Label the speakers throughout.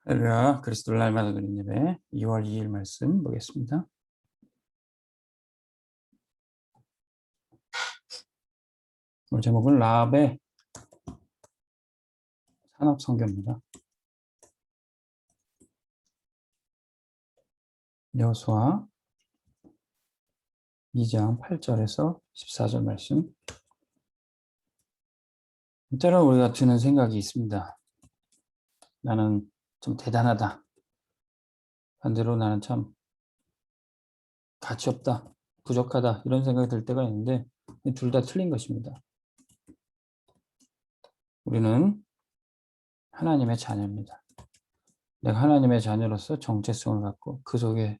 Speaker 1: 할렐루야, 그리스도를 날마다 드리는 예배 2월 2일 말씀 보겠습니다. 오늘 제목은 라합의 산업선교입니다. 여호수아 2장 8절에서 14절 말씀. 때로 우리가 드는 생각이 있습니다. 나는 좀 대단하다. 반대로 나는 참 가치 없다, 부족하다 이런 생각이 들 때가 있는데 둘 다 틀린 것입니다. 우리는 하나님의 자녀입니다. 내가 하나님의 자녀로서 정체성을 갖고 그 속에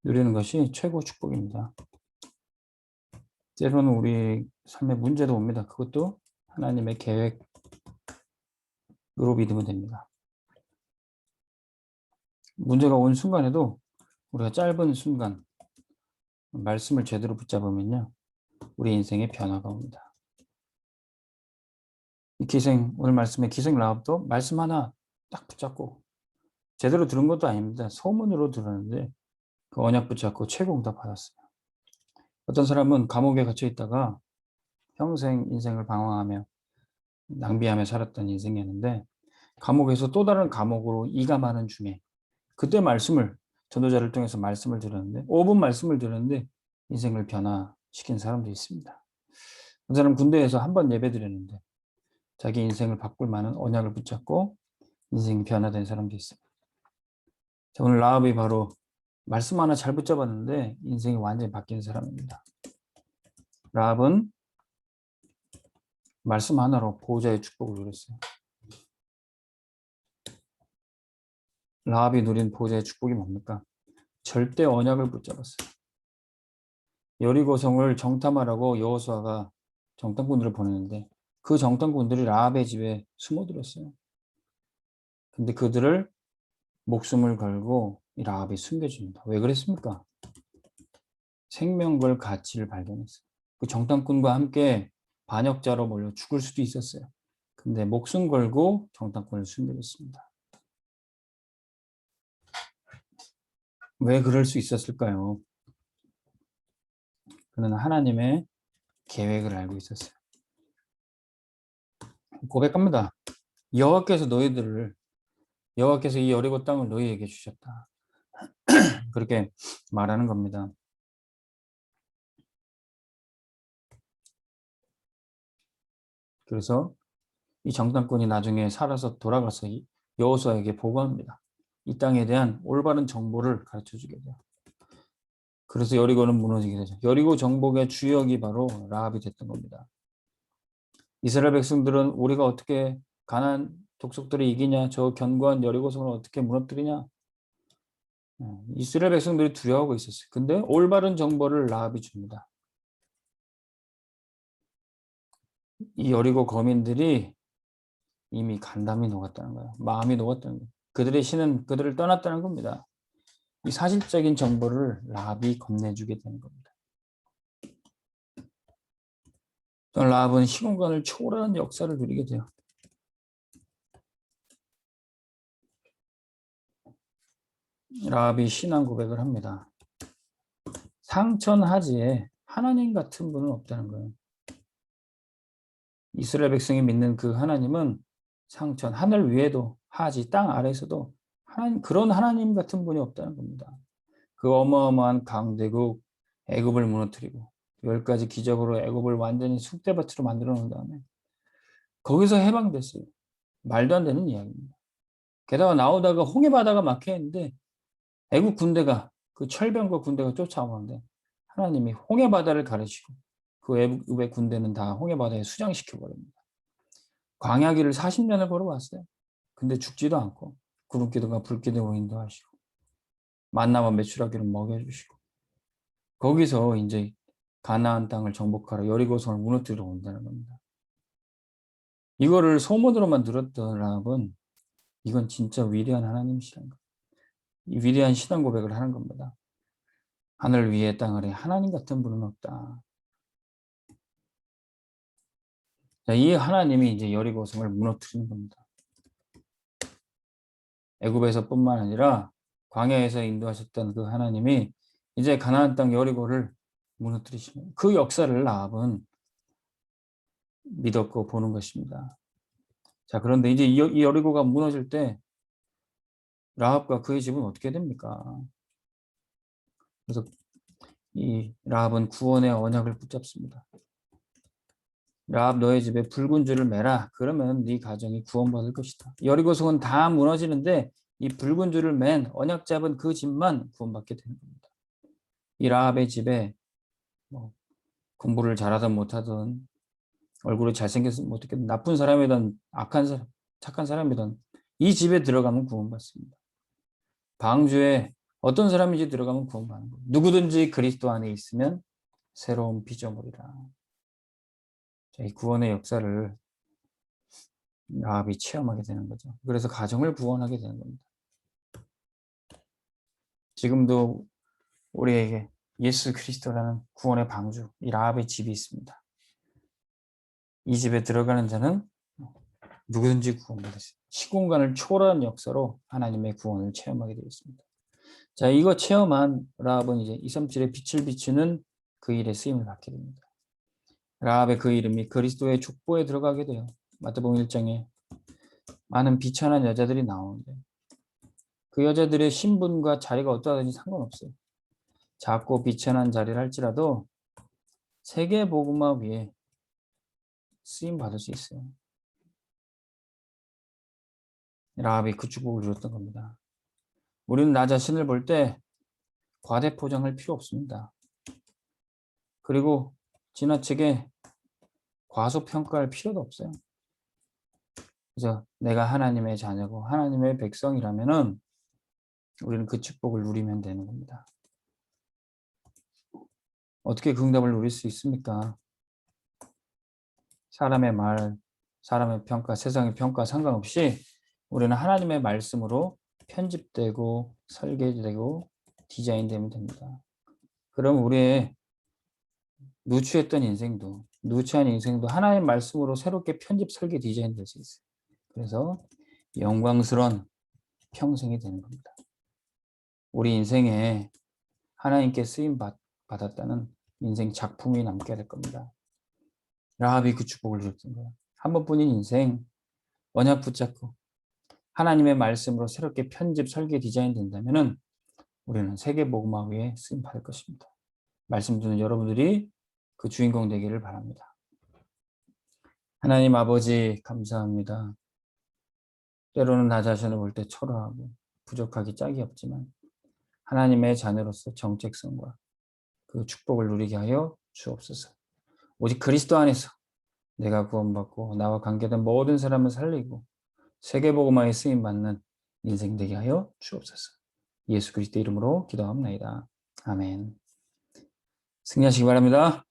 Speaker 1: 누리는 것이 최고 축복입니다. 때로는 우리 삶에 문제도 옵니다. 그것도 하나님의 계획으로 믿으면 됩니다. 문제가 온 순간에도 우리가 짧은 순간 말씀을 제대로 붙잡으면요, 우리 인생에 변화가 옵니다. 오늘 말씀의 기생 라합도 말씀 하나 딱 붙잡고 제대로 들은 것도 아닙니다. 소문으로 들었는데 그 언약 붙잡고 최고 응답 받았어요. 어떤 사람은 감옥에 갇혀 있다가 평생 인생을 방황하며 낭비하며 살았던 인생이었는데 감옥에서 또 다른 감옥으로 이감하는 중에 그때 전도자를 통해서 말씀을 들었는데 5분 말씀을 들었는데 인생을 변화시킨 사람도 있습니다. 그 사람 군대에서 한 번 예배 드렸는데 자기 인생을 바꿀 만한 언약을 붙잡고 인생이 변화된 사람도 있습니다. 오늘 라합이 바로 말씀 하나 잘 붙잡았는데 인생이 완전히 바뀐 사람입니다. 라합은 말씀 하나로 보호자의 축복을 누렸어요. 라합이 누린 보호자의 축복이 뭡니까? 절대 언약을 붙잡았어요. 여리고성을 정탐하라고 여호수아가 정탐꾼들을 보냈는데 그 정탐꾼들이 라합의 집에 숨어들었어요. 근데 그들을 목숨을 걸고 라합이 숨겨줍니다. 왜 그랬습니까? 생명 걸 가치를 발견했어요. 그 정탐꾼과 함께 반역자로 몰려 죽을 수도 있었어요. 근데 목숨 걸고 정탐꾼을 숨겨줬습니다. 왜 그럴 수 있었을까요? 그는 하나님의 계획을 알고 있었어요. 고백합니다. 여호와께서 이 여리고 땅을 너희에게 주셨다. 그렇게 말하는 겁니다. 그래서 이 정탐꾼이 나중에 살아서 돌아가서 여호수아에게 보고합니다. 이 땅에 대한 올바른 정보를 가르쳐주게 돼요. 그래서 여리고는 무너지게 되죠. 여리고 정복의 주역이 바로 라합이 됐던 겁니다. 이스라엘 백성들은 우리가 어떻게 가나안 족속들을 이기냐, 저 견고한 여리고성을 어떻게 무너뜨리냐, 이스라엘 백성들이 두려워하고 있었어요. 근데 올바른 정보를 라합이 줍니다. 이 여리고 거민들이 이미 간담이 녹았다는 거예요. 마음이 녹았다는 거예요. 그들의 신은 그들을 떠났다는 겁니다. 이 사실적인 정보를 라합이 건네주게 되는 겁니다. 라합은 시공간을 초월하는 역사를 누리게 돼요. 라합이 신앙 고백을 합니다. 상천하지에 하나님 같은 분은 없다는 거예요. 이스라엘 백성이 믿는 그 하나님은 상천, 하늘 위에도 하지, 땅 아래에서도 그런 하나님 같은 분이 없다는 겁니다. 그 어마어마한 강대국 애굽을 무너뜨리고 10가지 기적으로 애굽을 완전히 쑥대밭으로 만들어 놓은 다음에 거기서 해방됐어요. 말도 안 되는 이야기입니다. 게다가 나오다가 홍해바다가 막혀 있는데 애굽 군대가 그 철병과 군대가 쫓아오는데 하나님이 홍해바다를 가르치고 그 애굽의 군대는 다 홍해바다에 수장시켜 버립니다. 광야길을 40년을 걸어왔어요. 근데 죽지도 않고 구름기둥과 불기둥으로 인도하시고 만나와 메추라기를 먹여주시고 거기서 이제 가나안 땅을 정복하러 여리고성을 무너뜨리러 온다는 겁니다. 이거를 소문으로만 들었던 라합은 이건 진짜 위대한 하나님이시라는 거예요. 이 위대한 신앙 고백을 하는 겁니다. 하늘 위에 땅 아래 하나님 같은 분은 없다. 자, 이 하나님이 이제 여리고성을 무너뜨리는 겁니다. 애굽에서뿐만 아니라 광야에서 인도하셨던 그 하나님이 이제 가나안 땅 여리고를 무너뜨리시는 그 역사를 라합은 믿었고 보는 것입니다. 자, 그런데 이제 이 여리고가 무너질 때 라합과 그의 집은 어떻게 됩니까? 그래서 이 라합은 구원의 언약을 붙잡습니다. 라합, 너의 집에 붉은 줄을 매라. 그러면 네 가정이 구원받을 것이다. 여리고성은 다 무너지는데 이 붉은 줄을 맨 언약 잡은 그 집만 구원받게 되는 겁니다. 이 라합의 집에 뭐 공부를 잘하든 못하든 얼굴이 잘생겼든 못했든 나쁜 사람이든 악한 사람, 착한 사람이든 이 집에 들어가면 구원받습니다. 방주에 어떤 사람인지 들어가면 구원받는 거예요. 누구든지 그리스도 안에 있으면 새로운 피조물이라. 이 구원의 역사를 라합이 체험하게 되는 거죠. 그래서 가정을 구원하게 되는 겁니다. 지금도 우리에게 예수 그리스도라는 구원의 방주, 이 라합의 집이 있습니다. 이 집에 들어가는 자는 누구든지 구원받았어요. 시공간을 초월한 역사로 하나님의 구원을 체험하게 되어 있습니다. 자, 이거 체험한 라합은 이제 237의 빛을 비추는 그 일에 쓰임을 받게 됩니다. 라합의 그 이름이 그리스도의 족보에 들어가게 돼요. 마태복음 1장에 많은 비천한 여자들이 나오는데 그 여자들의 신분과 자리가 어떠하든지 상관없어요. 작고 비천한 자리를 할지라도 세계 복음화 위에 쓰임 받을 수 있어요. 라합이 그 축복을 누렸던 겁니다. 우리는 나 자신을 볼 때 과대 포장할 필요 없습니다. 그리고 지나치게 과소평가할 필요도 없어요. 그래서 내가 하나님의 자녀고 하나님의 백성이라면은 우리는 그 축복을 누리면 되는 겁니다. 어떻게 그 응답을 누릴 수 있습니까? 사람의 말, 사람의 평가, 세상의 평가 상관없이 우리는 하나님의 말씀으로 편집되고 설계되고 디자인되면 됩니다. 그럼 우리의 누추했던 인생도, 누추한 인생도 하나님의 말씀으로 새롭게 편집, 설계, 디자인될 수 있어요. 그래서 영광스러운 평생이 되는 겁니다. 우리 인생에 하나님께 쓰임 받았다는 인생 작품이 남게 될 겁니다. 라합이 그 축복을 누렸던 거예요. 한 번뿐인 인생 언약 붙잡고 하나님의 말씀으로 새롭게 편집, 설계, 디자인 된다면은 우리는 세계 복음화 위에 쓰임 받을 것입니다. 말씀 듣는 여러분들이 그 주인공 되기를 바랍니다. 하나님 아버지 감사합니다. 때로는 나 자신을 볼 때 초라하고 부족하기 짝이 없지만 하나님의 자녀로서 정체성과 그 축복을 누리게 하여 주옵소서. 오직 그리스도 안에서 내가 구원받고 나와 관계된 모든 사람을 살리고 세계복음화에 쓰임받는 인생 되게 하여 주옵소서. 예수 그리스도 이름으로 기도합니다. 아멘. 승리하시기 바랍니다.